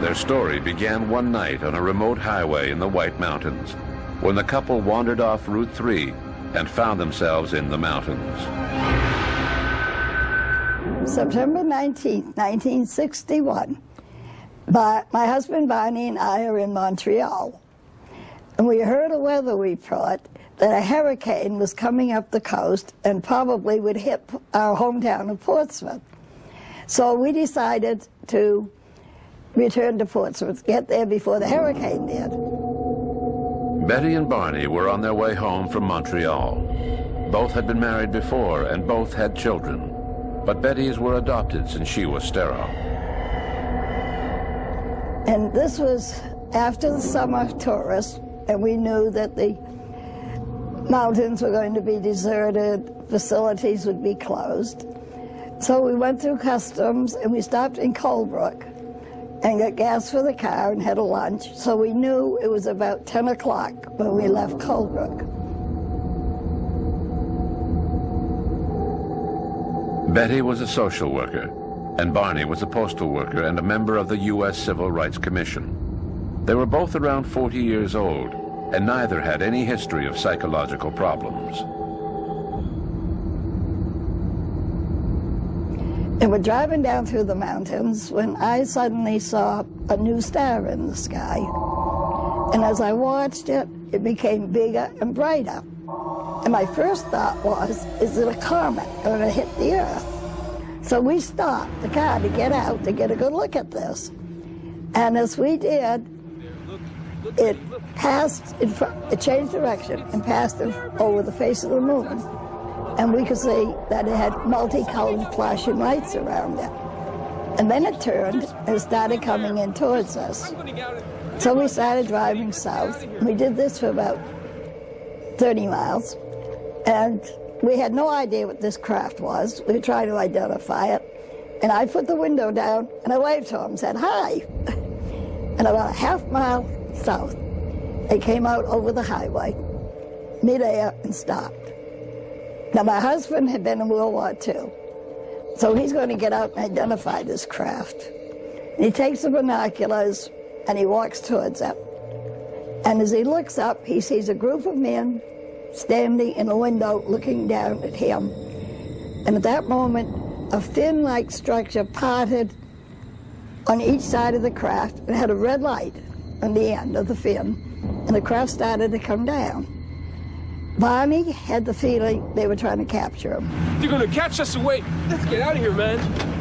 Their story began one night on a remote highway in the White Mountains, when the couple wandered off Route 3 and found themselves in the mountains. September 19th, 1961, my husband Barney and I are in Montreal, and we heard a weather report that a hurricane was coming up the coast and probably would hit our hometown of Portsmouth. So we decided to return to Portsmouth, get there before the hurricane did. Betty and Barney were on their way home from Montreal. Both had been married before and both had children, but Betty's were adopted since she was sterile. And this was after the summer tourists, and we knew that the mountains were going to be deserted, facilities would be closed. So we went through customs and we stopped in Colebrook and got gas for the car and had a lunch. So we knew it was about 10 o'clock when we left Colebrook. Betty was a social worker, and Barney was a postal worker and a member of the U.S. Civil Rights Commission. They were both around 40 years old, and neither had any history of psychological problems. And we're driving down through the mountains when I suddenly saw a new star in the sky. And as I watched it, it became bigger and brighter. And my first thought was, is it a comet going to hit the Earth? So we stopped the car to get out to get a good look at this. And as we did, it passed in front, it changed direction and passed over the face of the moon. And we could see that it had multicolored flashing lights around it. And then it turned and started coming in towards us. So we started driving south. We did this for about 30 miles. And we had no idea what this craft was. We were trying to identify it. And I put the window down and I waved to him and said, hi. And about a half-mile south, it came out over the highway, midair, and stopped. Now, my husband had been in World War II, so he's going to get out and identify this craft. And he takes the binoculars and he walks towards it. And as he looks up, he sees a group of men standing in a window looking down at him. And at that moment, a fin-like structure parted on each side of the craft and had a red light on the end of the fin, and the craft started to come down. Barney had the feeling they were trying to capture him. They're gonna catch us away. Let's get out of here, man.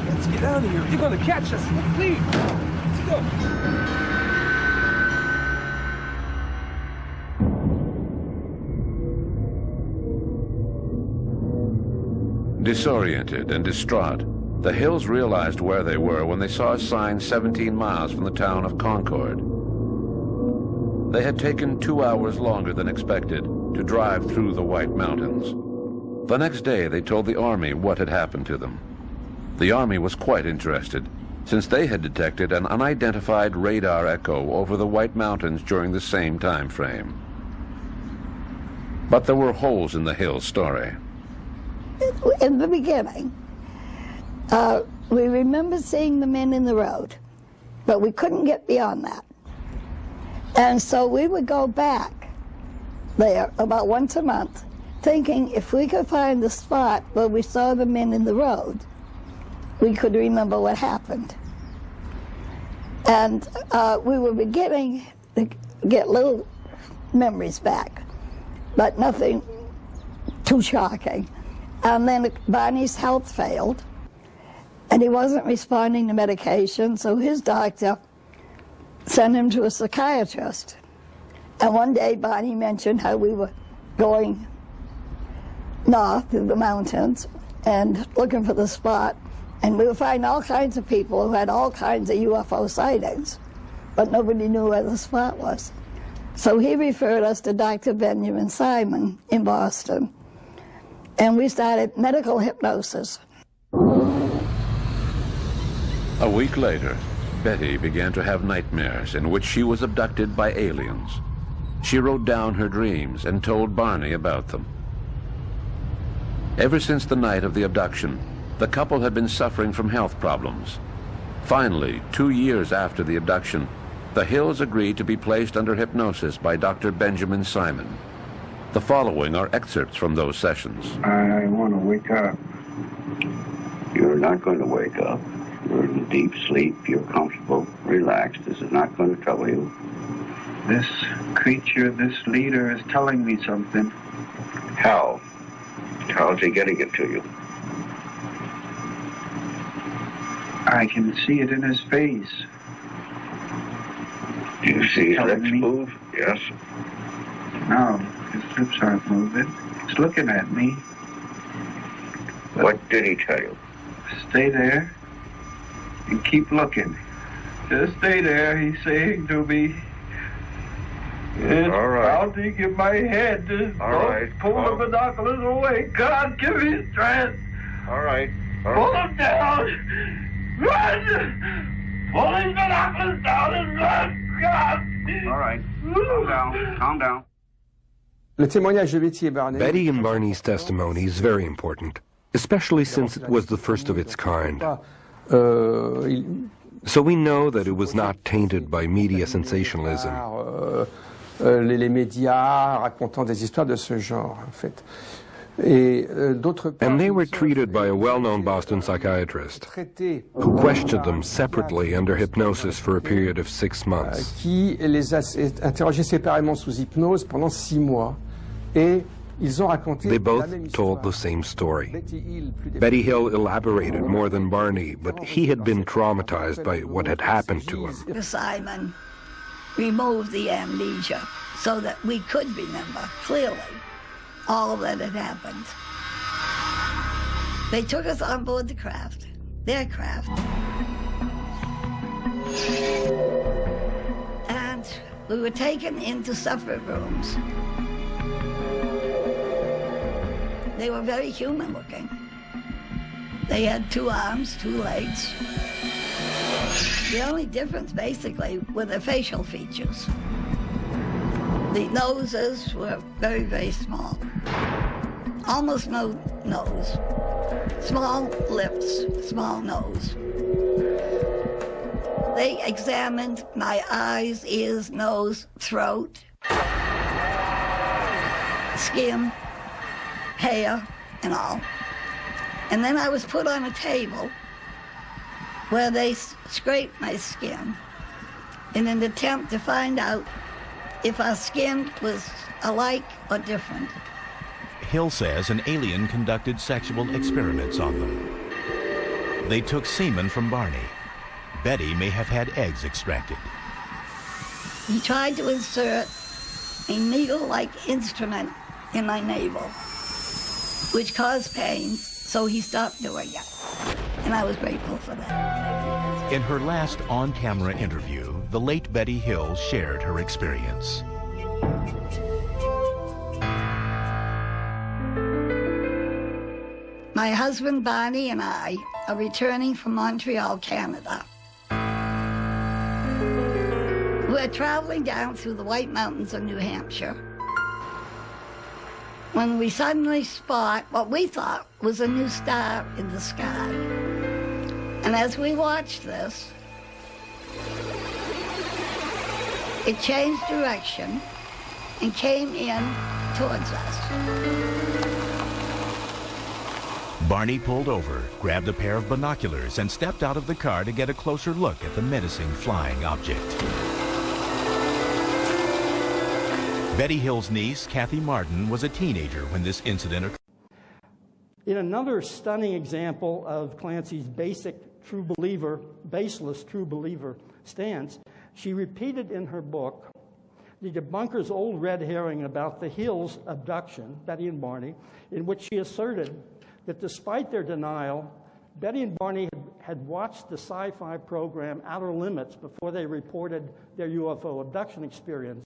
Let's get out of here. They're gonna catch us. Let's leave. Let's go. Disoriented and distraught, the Hills realized where they were when they saw a sign 17 miles from the town of Concord. They had taken 2 hours longer than expected to drive through the White Mountains. The next day, they told the Army what had happened to them. The Army was quite interested, since they had detected an unidentified radar echo over the White Mountains during the same time frame. But there were holes in the Hills story. In the beginning, we remember seeing the men in the road, but we couldn't get beyond that. And so we would go back there about once a month, thinking if we could find the spot where we saw the men in the road, we could remember what happened. And we were beginning to get little memories back, but nothing too shocking. And then Barney's health failed, and he wasn't responding to medication, so his doctor sent him to a psychiatrist. And one day Barney mentioned how we were going north through the mountains and looking for the spot, and we were finding all kinds of people who had all kinds of UFO sightings, but nobody knew where the spot was. So he referred us to Dr. Benjamin Simon in Boston, and we started medical hypnosis. A week later, Betty began to have nightmares in which she was abducted by aliens. She wrote down her dreams and told Barney about them. Ever since the night of the abduction, the couple had been suffering from health problems. Finally, 2 years after the abduction, the Hills agreed to be placed under hypnosis by Dr. Benjamin Simon. The following are excerpts from those sessions. I want to wake up. You're not going to wake up. You're in deep sleep. You're comfortable, relaxed. This is not going to trouble you. This creature, this leader is telling me something. How? How's he getting it to you? I can see it in his face. Do you see his lips move? Yes. No, his lips aren't moving. He's looking at me. What did he tell you? Stay there and keep looking. Just stay there, he's saying to me. It's all right. pounding in my head. All right. Pull the binoculars away. God, give me strength. All right. Pull them down. Run! Pull these binoculars down and run! God! All right. Calm down. Calm down. Betty and Barney's testimony is very important, especially since it was the first of its kind. So we know that it was not tainted by media sensationalism. Les médias racontant des histoires de ce genre, en fait. And they were treated by a well-known Boston psychiatrist who questioned them separately under hypnosis for a period of 6 months. Qui les a interrogés séparément sous hypnose pendant 6 mois. Et ils ont raconté They la both même told histoire. the same story. Betty Hill elaborated more than Barney, but he had been traumatized by what had happened to him. Simon removed the amnesia so that we could remember clearly all that had happened. They took us on board the craft, their craft, and we were taken into separate rooms. They were very human looking. They had 2 arms, 2 legs. The only difference basically were the facial features. The noses were very, very small. Almost no nose. Small lips, small nose. They examined my eyes, ears, nose, throat, skin, hair, and all. And then I was put on a table where they scraped my skin in an attempt to find out if our skin was alike or different. Hill says an alien conducted sexual experiments on them. They took semen from Barney. Betty may have had eggs extracted. He tried to insert a needle-like instrument in my navel, which caused pain, so he stopped doing it. And I was grateful for that. In her last on-camera interview, the late Betty Hill shared her experience. My husband, Barney, and I are returning from Montreal, Canada. We're traveling down through the White Mountains of New Hampshire when we suddenly spot what we thought was a new star in the sky. And as we watched this, it changed direction and came in towards us. Barney pulled over, grabbed a pair of binoculars, and stepped out of the car to get a closer look at the menacing flying object. Betty Hill's niece, Kathy Martin, was a teenager when this incident occurred. In another stunning example of Clancy's basic true believer, baseless true believer stance, she repeated in her book the debunkers' old red herring about the Hills abduction, Betty and Barney, in which she asserted that despite their denial, Betty and Barney had watched the sci-fi program Outer Limits before they reported their UFO abduction experience,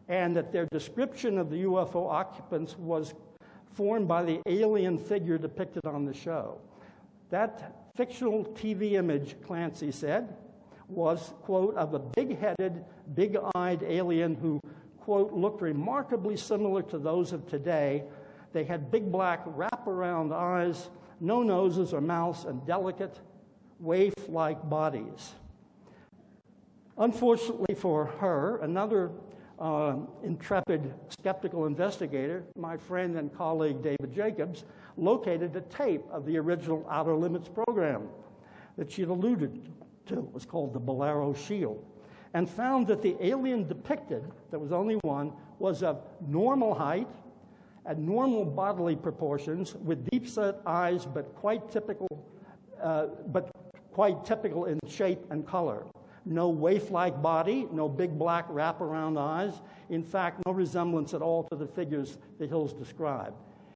and that their description of the UFO occupants was formed by the alien figure depicted on the show. That fictional TV image, Clancy said, was, quote, of a big-headed, big-eyed alien who, quote, looked remarkably similar to those of today. They had big black wraparound eyes, no noses or mouths, and delicate, waif-like bodies. Unfortunately for her, another intrepid skeptical investigator, my friend and colleague David Jacobs, located a tape of the original Outer Limits program that she'd alluded to. It was called the Bolero Shield, and found that the alien depicted, there was only one, was of normal height, at normal bodily proportions, with deep-set eyes, but quite typical in shape and color. No waif-like body, no big black wraparound eyes. In fact, no resemblance at all to the figures the Hills described.